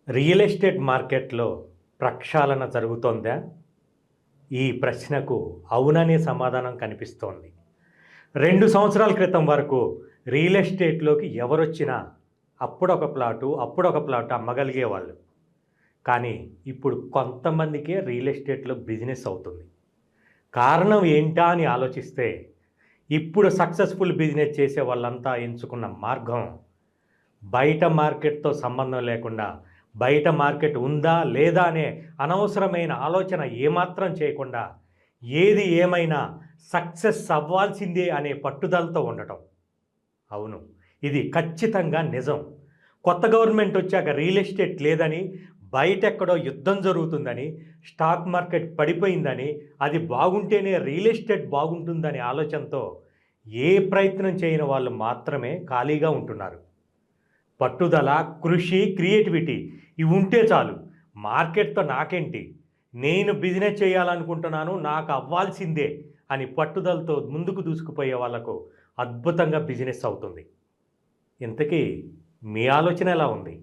Real estate మార్కెట్‌లో ప్రక్షాళన జరుగుతోందా? ఈ ప్రశ్నకు అవుననే సమాధానం కనిపిస్తోంది. 2 సంవత్సరాల క్రితం వరకు రియల్ ఎస్టేట్‌లోకి ఎవరొచ్చినా అప్పుడొక ప్లాటు అమ్మగలిగేవాళ్ళు. కానీ ఇప్పుడు కొంతమందికే రియల్ ఎస్టేట్‌లో బిజినెస్ అవుతుంది. కారణం ఏంటా అని ఆలోచిస్తే ఇప్పుడు సక్సెస్‌ఫుల్ బిజినెస్ చేసే వాళ్ళంతా ఎంచుకున్న మార్గం బయట మార్కెట్‌తో సంబంధం లేకుండా, బయట మార్కెట్ ఉందా? లేదా? అనే అనవసరమైన ఆలోచన ఏమాత్రం చేయకుండా, ఏది ఏమైనా సక్సెస్ అవ్వాల్సిందే అనే పట్టుదలతో ఉండటం. అవును. ఇది ఖచ్చితంగా నిజం. కొత్త గవర్నమెంట్ వచ్చాక రియల్ ఎస్టేట్ లేదని, బయటెక్కడో యుద్ధం జరుగుతుందని, స్టాక్ మార్కెట్ పడిపోయిందని, అది బాగుంటేనే రియల్ ఎస్టేట్ బాగుంటుందనే ఆలోచనతో ఏ ప్రయత్నం చేయని వాళ్ళు మాత్రమే ఖాళీగా ఉంటున్నారు. పట్టుదల, కృషి, క్రియేటివిటీ ఇవి ఉంటే చాలు. మార్కెట్‌తో నాకేంటి? నేను బిజినెస్ చేయాలనుకుంటున్నాను. నాకు అవ్వాల్సిందే అని పట్టుదలతో ముందుకు దూసుకుపోయే వాళ్ళకు అద్భుతంగా బిజినెస్ అవుతుంది. ఇంతకీ మీ ఆలోచన ఎలా ఉంది?